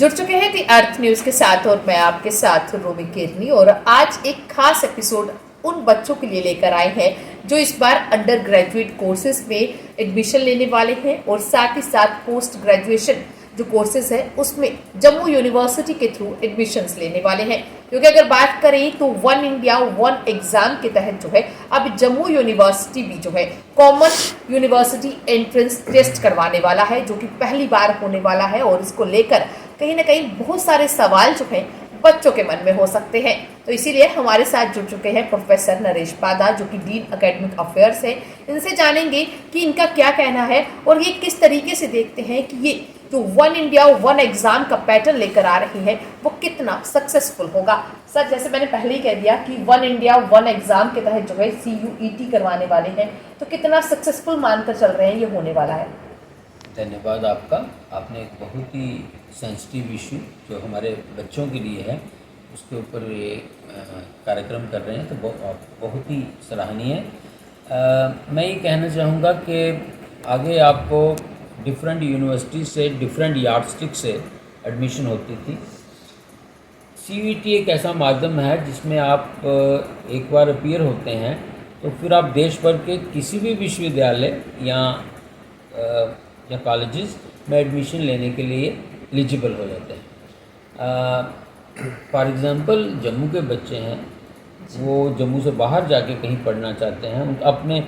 जुड़ चुके हैं दी अर्थ न्यूज के साथ और मैं आपके साथ रोमी केरनी। और आज एक खास एपिसोड उन बच्चों के लिए लेकर आए हैं जो इस बार अंडर ग्रेजुएट कोर्सेज में एडमिशन लेने वाले हैं और साथ ही साथ पोस्ट ग्रेजुएशन जो कोर्सेज है उसमें जम्मू यूनिवर्सिटी के थ्रू एडमिशन्स लेने वाले हैं। क्योंकि अगर बात करें तो वन इंडिया वन एग्जाम के तहत जो है अब जम्मू यूनिवर्सिटी भी जो है कॉमन यूनिवर्सिटी एंट्रेंस टेस्ट करवाने वाला है, जो कि पहली बार होने वाला है। और इसको लेकर कहीं ना कहीं बहुत सारे सवाल जो हैं बच्चों के मन में हो सकते हैं। तो इसीलिए हमारे साथ जुड़ चुके हैं प्रोफेसर नरेश पादा, जो कि डीन एकेडमिक अफेयर्स है। इनसे जानेंगे कि इनका क्या कहना है और ये किस तरीके से देखते हैं कि ये जो वन इंडिया वन एग्जाम का पैटर्न लेकर आ रही है वो कितना सक्सेसफुल होगा। सर, जैसे मैंने पहले ही कह दिया कि वन इंडिया वन एग्जाम के तहत जो है CUET करवाने वाले हैं, तो कितना सक्सेसफुल मानकर चल रहे हैं ये होने वाला है? धन्यवाद आपका। आपने एक बहुत ही सेंसिटिव इशू जो हमारे बच्चों के लिए है उसके ऊपर ये कार्यक्रम कर रहे हैं, तो बहुत ही सराहनीय है। मैं ये कहना चाहूँगा कि आगे आपको डिफरेंट यूनिवर्सिटी से डिफरेंट यार्डस्टिक से एडमिशन होती थी। CUET एक ऐसा माध्यम है जिसमें आप एक बार अपीयर होते हैं तो फिर आप देश भर के किसी भी विश्वविद्यालय या कॉलेजेस में एडमिशन लेने के लिए एलिजिबल हो जाते हैं। फॉर एग्ज़ाम्पल जम्मू के बच्चे हैं, वो जम्मू से बाहर जाके कहीं पढ़ना चाहते हैं, उन अपने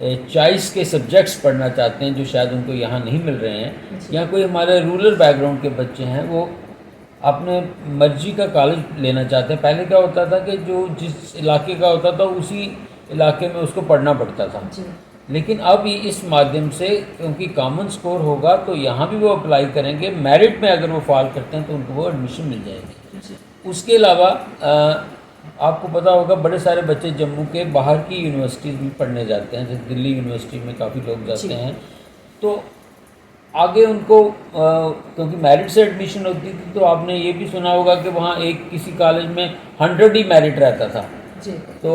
चॉइस के सब्जेक्ट्स पढ़ना चाहते हैं जो शायद उनको यहाँ नहीं मिल रहे हैं, या कोई हमारे रूरल बैकग्राउंड के बच्चे हैं वो अपने मर्जी का कॉलेज लेना चाहते हैं। पहले क्या होता था कि जो जिस इलाके का होता था उसी इलाके में उसको पढ़ना पड़ता था, लेकिन अब इस माध्यम से क्योंकि कॉमन स्कोर होगा तो यहाँ भी वो अप्लाई करेंगे, मेरिट में अगर वो फॉल करते हैं तो उनको वो एडमिशन मिल जाएगी। उसके अलावा आपको पता होगा बड़े सारे बच्चे जम्मू के बाहर की यूनिवर्सिटीज़ में पढ़ने जाते हैं, जैसे दिल्ली यूनिवर्सिटी में काफ़ी लोग जाते हैं। तो आगे उनको क्योंकि मेरिट से एडमिशन होती थी तो आपने ये भी सुना होगा कि वहाँ एक किसी कॉलेज में 100 ही मेरिट रहता था। तो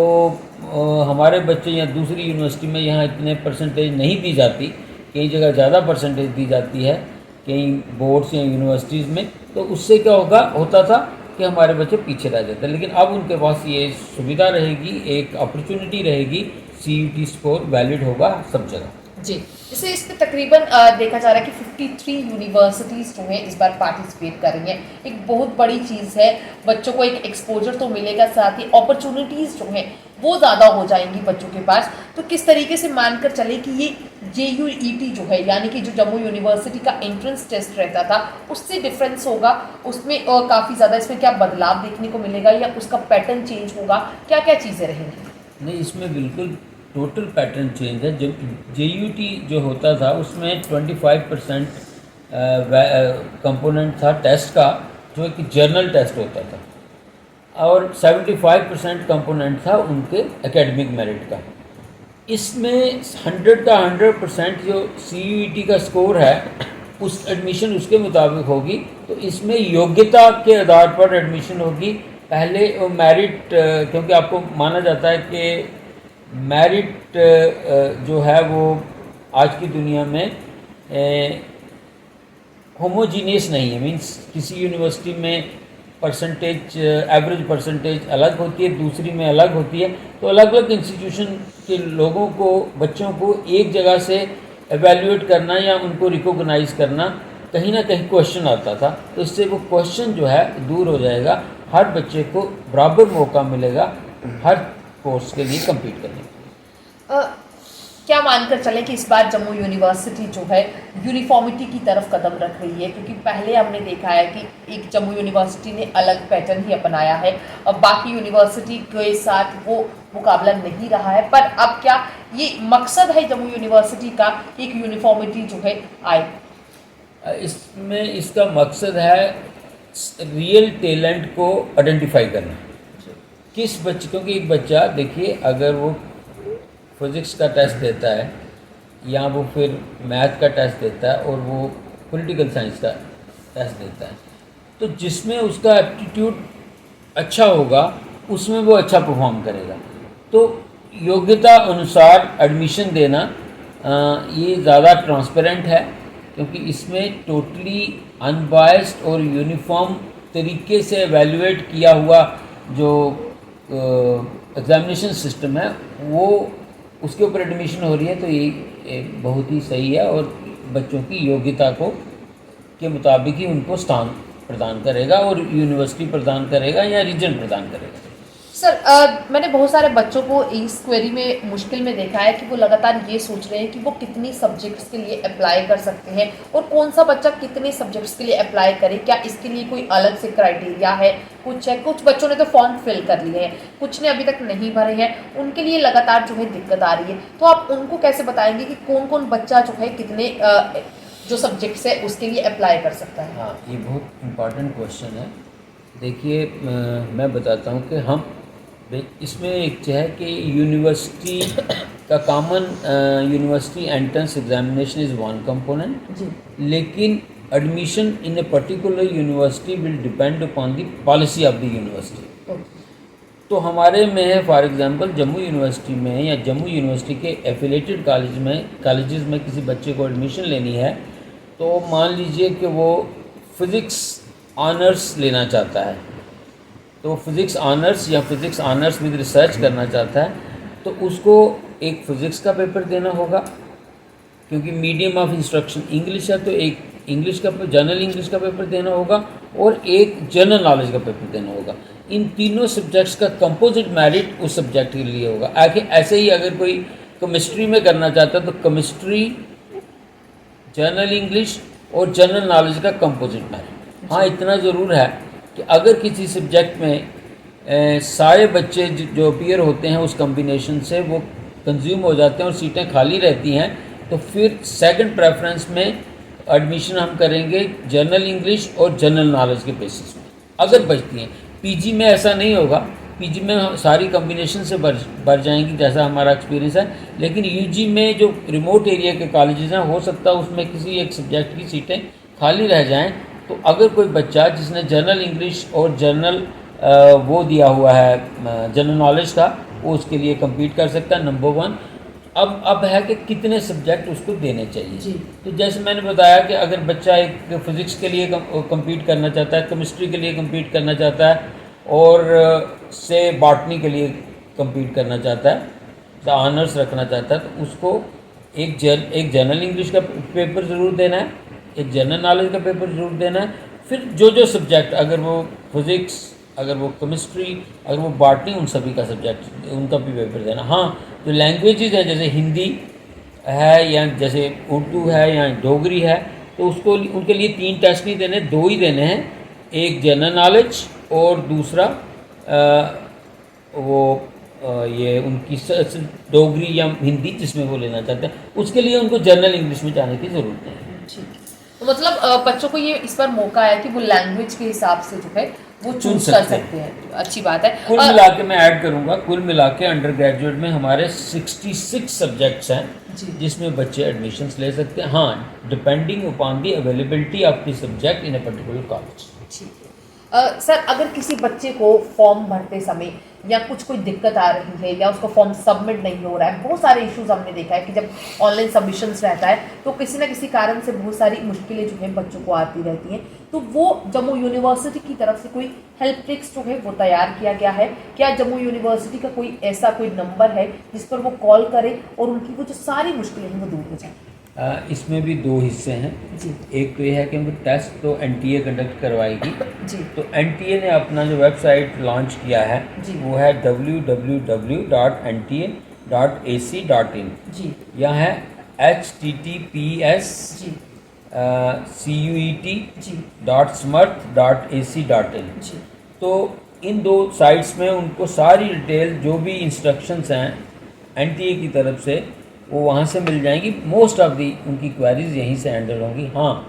हमारे बच्चे या दूसरी यूनिवर्सिटी में यहाँ इतने परसेंटेज नहीं दी जाती, कई जगह ज़्यादा परसेंटेज दी जाती है कई बोर्ड्स या यूनिवर्सिटीज़ में, तो उससे क्या होता था कि हमारे बच्चे पीछे रह जाते हैं। लेकिन अब उनके पास ये सुविधा रहेगी, एक अपॉर्चुनिटी रहेगी, CUET स्कोर वैलिड होगा सब जगह। जी, जैसे इस पर तकरीबन देखा जा रहा है कि 53 यूनिवर्सिटीज़ जो हैं इस बार पार्टिसिपेट कर रही हैं। एक बहुत बड़ी चीज़ है, बच्चों को एक एक्सपोजर तो मिलेगा, साथ ही अपॉर्चुनिटीज़ जो हैं वो ज़्यादा हो जाएंगी बच्चों के पास। तो किस तरीके से मानकर चले कि ये JUET जो है, यानी कि जो जम्मू यूनिवर्सिटी का एंट्रेंस टेस्ट रहता था उससे डिफरेंस होगा, उसमें काफ़ी ज़्यादा इसमें क्या बदलाव देखने को मिलेगा या उसका पैटर्न चेंज होगा, क्या क्या चीज़ें रहेंगी? नहीं, इसमें बिल्कुल टोटल पैटर्न चेंज है। जब JUET जो होता था उसमें 25% कंपोनेंट था टेस्ट का, जो एक जर्नल टेस्ट होता था, और 75% कंपोनेंट था उनके एकेडमिक मेरिट का। इसमें 100 का 100% जो CUET का स्कोर है उस एडमिशन उसके मुताबिक होगी। तो इसमें योग्यता के आधार पर एडमिशन होगी। पहले वो मेरिट, क्योंकि आपको माना जाता है कि मेरिट जो है वो आज की दुनिया में होमोजीनियस नहीं है। मींस किसी यूनिवर्सिटी में परसेंटेज, एवरेज परसेंटेज अलग होती है, दूसरी में अलग होती है। तो अलग अलग इंस्टीट्यूशन के लोगों को, बच्चों को एक जगह से एवेल्यूएट करना या उनको रिकॉग्नाइज करना कहीं ना कहीं क्वेश्चन आता था। तो इससे वो क्वेश्चन जो है दूर हो जाएगा, हर बच्चे को बराबर मौका मिलेगा हर कोर्स के लिए कम्पीट करने के। क्या मानकर चलें कि इस बार जम्मू यूनिवर्सिटी जो है यूनिफॉर्मिटी की तरफ कदम रख रही है? क्योंकि पहले हमने देखा है कि एक जम्मू यूनिवर्सिटी ने अलग पैटर्न ही अपनाया है और बाकी यूनिवर्सिटी के साथ वो मुकाबला नहीं रहा है। पर अब क्या ये मकसद है जम्मू यूनिवर्सिटी का, एक यूनिफॉर्मिटी जो है आए? इसमें इसका मकसद है रियल टैलेंट को आइडेंटिफाई करना। किस बच्चे, क्योंकि एक बच्चा देखिए अगर वो फिज़िक्स का टेस्ट देता है या वो फिर मैथ का टेस्ट देता है और वो पॉलिटिकल साइंस का टेस्ट देता है, तो जिसमें उसका एप्टीट्यूड अच्छा होगा उसमें वो अच्छा परफॉर्म करेगा। तो योग्यता अनुसार एडमिशन देना ये ज़्यादा ट्रांसपेरेंट है क्योंकि इसमें टोटली अनबायस्ड और यूनिफॉर्म तरीके से एवेलुएट किया हुआ जो एग्ज़ामिनेशन सिस्टम है वो उसके ऊपर एडमिशन हो रही है, तो ये बहुत ही सही है और बच्चों की योग्यता को के मुताबिक ही उनको स्थान प्रदान करेगा और यूनिवर्सिटी प्रदान करेगा या रीजन प्रदान करेगा। सर मैंने बहुत सारे बच्चों को इस क्वेरी में मुश्किल में देखा है कि वो लगातार ये सोच रहे हैं कि वो कितनी सब्जेक्ट्स के लिए अप्लाई कर सकते हैं और कौन सा बच्चा कितने सब्जेक्ट्स के लिए अप्लाई करे, क्या इसके लिए कोई अलग से क्राइटेरिया है, कुछ है। कुछ बच्चों ने तो फॉर्म फिल कर लिए हैं, कुछ ने अभी तक नहीं भरे हैं, उनके लिए लगातार जो है दिक्कत आ रही है। तो आप उनको कैसे बताएंगे कि कौन कौन बच्चा जो है कितने जो सब्जेक्ट्स है उसके लिए अप्लाई कर सकता है? हाँ, ये बहुत इम्पॉर्टेंट क्वेश्चन है। देखिए मैं बताता हूँ कि हम इसमें एक है कि यूनिवर्सिटी का common university entrance examination is one component, लेकिन admission in a particular university will depend upon the policy of the university. तो हमारे में है फॉर एग्जांपल जम्मू यूनिवर्सिटी में या जम्मू यूनिवर्सिटी के एफिलेटेड कॉलेजेस में किसी बच्चे को एडमिशन लेनी है, तो मान लीजिए कि वो फिज़िक्स ऑनर्स लेना चाहता है, तो फिज़िक्स ऑनर्स या फिज़िक्स ऑनर्स विद रिसर्च करना चाहता है, तो उसको एक फ़िज़िक्स का पेपर देना होगा क्योंकि मीडियम ऑफ इंस्ट्रक्शन इंग्लिश है, तो एक इंग्लिश का जनरल इंग्लिश का पेपर देना होगा और एक जनरल नॉलेज का पेपर देना होगा। इन तीनों सब्जेक्ट्स का कंपोजिट मेरिट उस सब्जेक्ट के लिए होगा। ऐसे ही अगर कोई केमिस्ट्री में करना चाहता है तो केमिस्ट्री, जनरल इंग्लिश और जनरल नॉलेज का कंपोजिट मेरिट। हाँ, इतना ज़रूर है कि अगर किसी सब्जेक्ट में सारे बच्चे जो अपीयर होते हैं उस कम्बिनेशन से वो कंज्यूम हो जाते हैं और सीटें खाली रहती हैं, तो फिर सेकंड प्रेफरेंस में एडमिशन हम करेंगे जनरल इंग्लिश और जनरल नॉलेज के बेसिस में अगर बचती हैं। पीजी में ऐसा नहीं होगा, पीजी में सारी कम्बिनेशन से भर जाएंगी जैसा हमारा एक्सपीरियंस है, लेकिन यूजी में जो रिमोट एरिया के कॉलेजेस हैं हो सकता है उसमें किसी एक सब्जेक्ट की सीटें खाली रह जाएं। तो अगर कोई बच्चा जिसने जनरल इंग्लिश और जनरल वो दिया हुआ है जनरल नॉलेज का, वो उसके लिए compete कर सकता है, नंबर वन। अब है कि कितने सब्जेक्ट उसको देने चाहिए जी। तो जैसे मैंने बताया कि अगर बच्चा एक फिज़िक्स के लिए compete करना चाहता है, केमिस्ट्री के लिए compete करना चाहता है और से बॉटनी के लिए compete करना चाहता है, तो ऑनर्स रखना चाहता है, तो उसको एक जनरल इंग्लिश का पेपर ज़रूर देना है, एक जनरल नॉलेज का पेपर ज़रूर देना है। फिर जो सब्जेक्ट, अगर वो फिज़िक्स, अगर वो केमिस्ट्री, अगर वो बॉटनी, उन सभी का सब्जेक्ट उनका भी पेपर देना। हाँ, जो लैंग्वेजेस है जैसे हिंदी है या जैसे उर्दू है या डोगरी है, तो उसको उनके लिए 3 टेस्ट नहीं देने, 2 ही देने हैं, एक जनरल नॉलेज और दूसरा ये उनकी डोगरी या हिंदी जिसमें वो लेना चाहते हैं, उसके लिए उनको जनरल इंग्लिश में जाने की ज़रूरत नहीं है। ठीक है, तो मतलब बच्चों को ये इस बार मौका है कि वो लैंग्वेज के हिसाब से जो है वो चूज कर सकते हैं। अच्छी बात है। कुल मिला के मैं ऐड करूंगा, कुल मिला के अंडर ग्रेजुएट में हमारे 66 सब्जेक्ट्स हैं जिसमें बच्चे एडमिशन्स ले सकते हैं। हाँ, depending upon the availability of the subject in a particular college. ठीक है। सर, अगर किसी बच्चे को फॉर्म भरते समय या कुछ कोई दिक्कत आ रही है या उसका फॉर्म सबमिट नहीं हो रहा है, बहुत सारे इश्यूज हमने देखा है कि जब ऑनलाइन सबमिशंस रहता है तो किसी ना किसी कारण से बहुत सारी मुश्किलें जो है बच्चों को आती रहती हैं, तो वो जम्मू यूनिवर्सिटी की तरफ से कोई हेल्प ट्रिक्स जो है वो तैयार किया गया है क्या? जम्मू यूनिवर्सिटी का कोई ऐसा कोई नंबर है जिस पर वो कॉल करे और उनकी वो जो सारी मुश्किलें हैं वो दूर हो जाए? इसमें भी 2 हिस्से हैं जी। एक तो ये है कि उनको टेस्ट तो एनटीए कंडक्ट करवाएगी जी। तो एनटीए ने अपना जो वेबसाइट लॉन्च किया है जी। वो है www.nta.ac.in जी। यहाँ है https CUET.smrt.ac.in जी। तो इन 2 साइट्स में उनको सारी डिटेल जो भी इंस्ट्रक्शंस हैं एनटीए की तरफ से वो वहाँ से मिल जाएंगी। मोस्ट ऑफ दी उनकी क्वेरीज यहीं से हैंडल होंगी। हाँ,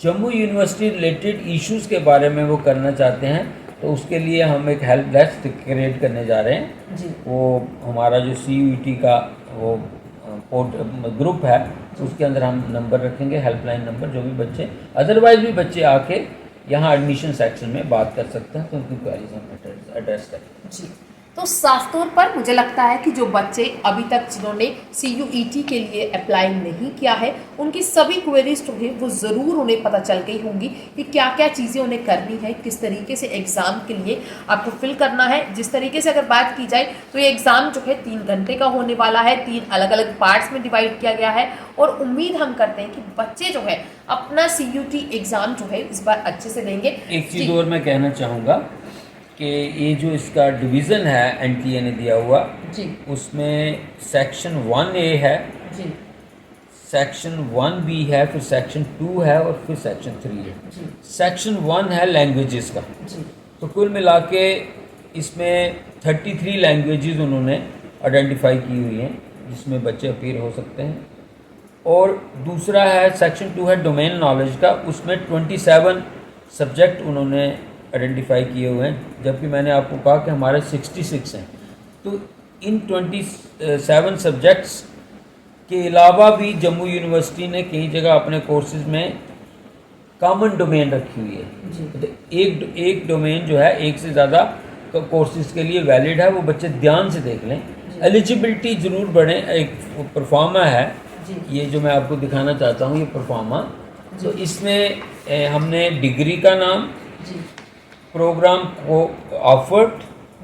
जम्मू यूनिवर्सिटी रिलेटेड इश्यूज़ के बारे में वो करना चाहते हैं तो उसके लिए हम एक हेल्प डेस्क क्रिएट करने जा रहे हैं जी। वो हमारा जो CUET का वो ग्रुप है उसके अंदर हम नंबर रखेंगे, हेल्पलाइन नंबर, जो भी बच्चे अदरवाइज भी बच्चे आके यहाँ एडमिशन सेक्शन में बात कर सकते हैं तो उनकी क्वेरीज हम एड्रेस करेंगे जी। तो साफ तौर पर मुझे लगता है कि जो बच्चे अभी तक जिन्होंने CUET के लिए अप्लाई नहीं किया है, उनकी सभी क्वेरीज जो है वो ज़रूर उन्हें पता चल गई होंगी कि क्या क्या चीज़ें उन्हें करनी है, किस तरीके से एग्ज़ाम के लिए आपको फिल करना है। जिस तरीके से अगर बात की जाए तो ये एग्ज़ाम जो है 3 घंटे का होने वाला है, 3 अलग अलग पार्ट्स में डिवाइड किया गया है और उम्मीद हम करते हैं कि बच्चे जो है अपना CUT एग्ज़ाम जो है इस बार अच्छे से देंगे। एक चीज़ और मैं कहना चाहूँगा कि ये जो इसका डिवीज़न है NTA ने दिया हुआ, जी उसमें सेक्शन 1A है, जी सेक्शन 1B है, फिर सेक्शन 2 है और फिर सेक्शन 3 है। जी सेक्शन 1 है लैंग्वेजेस का। जी तो कुल मिला के इसमें 33 लैंग्वेजेस उन्होंने आइडेंटिफाई की हुई हैं जिसमें बच्चे अपीयर हो सकते हैं। और दूसरा है सेक्शन 2 है डोमेन नॉलेज का, उसमें 27 सब्जेक्ट उन्होंने आइडेंटिफाई किए हुए हैं, जबकि मैंने आपको कहा कि हमारे 66 हैं। तो इन 27 सब्जेक्ट्स के अलावा भी जम्मू यूनिवर्सिटी ने कई जगह अपने कोर्सेज में कॉमन डोमेन रखी हुई है। जी तो एक डोमेन जो है एक से ज़्यादा कोर्सेज के लिए वैलिड है, वो बच्चे ध्यान से देख लें। एलिजिबिलिटी ज़रूर बढ़े। एक प्रोफार्मा है, जी ये जो मैं आपको दिखाना चाहता हूँ, ये प्रोफार्मा। तो इसमें हमने डिग्री का नाम, जी प्रोग्राम को ऑफर्ड,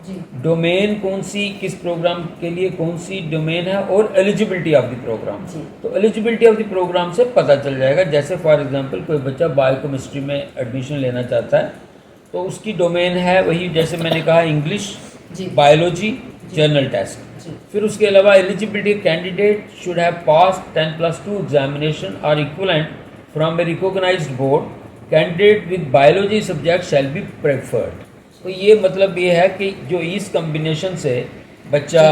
जी डोमेन कौन सी, किस प्रोग्राम के लिए कौन सी डोमेन है, और एलिजिबिलिटी ऑफ द प्रोग्राम। जी। तो एलिजिबिलिटी ऑफ द प्रोग्राम से पता चल जाएगा। जैसे फॉर एग्जांपल कोई बच्चा बायोकेमिस्ट्री में एडमिशन लेना चाहता है तो उसकी डोमेन है वही, जैसे मैंने कहा, इंग्लिश, जी बायोलॉजी, जनरल टेस्ट। जी फिर उसके अलावा eligibility candidate should have pass 10+2 examination और equivalent from a recognised board. Candidate with biology subject shall be preferred. तो ये मतलब ये है कि जो इस कम्बिनेशन से बच्चा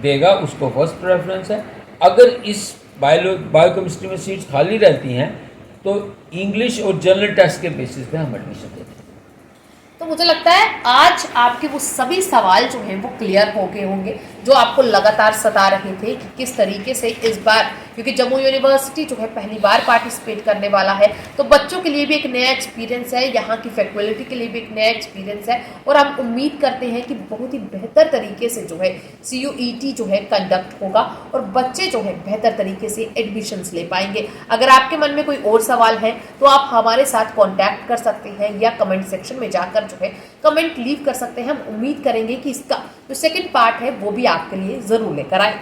देगा उसको फर्स्ट प्रेफरेंस है। अगर इस बायोकेमिस्ट्री में सीट्स खाली रहती हैं तो इंग्लिश और जनरल टेस्ट के बेसिस पे हम एडमिशन देते हैं। तो मुझे लगता है आज आपके वो सभी सवाल जो हैं वो क्लियर हो गए होंगे जो आपको लगातार सता रहे थे कि किस तरीके से इस बार, क्योंकि जम्मू यूनिवर्सिटी जो है पहली बार पार्टिसिपेट करने वाला है, तो बच्चों के लिए भी एक नया एक्सपीरियंस है, यहाँ की फैकल्टी के लिए भी एक नया एक्सपीरियंस है और हम उम्मीद करते हैं कि बहुत ही बेहतर तरीके से जो है CUET जो है कंडक्ट होगा और बच्चे जो है बेहतर तरीके से एडमिशन्स ले पाएंगे। अगर आपके मन में कोई और सवाल है तो आप हमारे साथ कॉन्टैक्ट कर सकते हैं या कमेंट सेक्शन में जाकर जो है कमेंट लीव कर सकते हैं। हम उम्मीद करेंगे कि इसका जो सेकंड पार्ट है वो भी आपके लिए ज़रूर लेकर आए।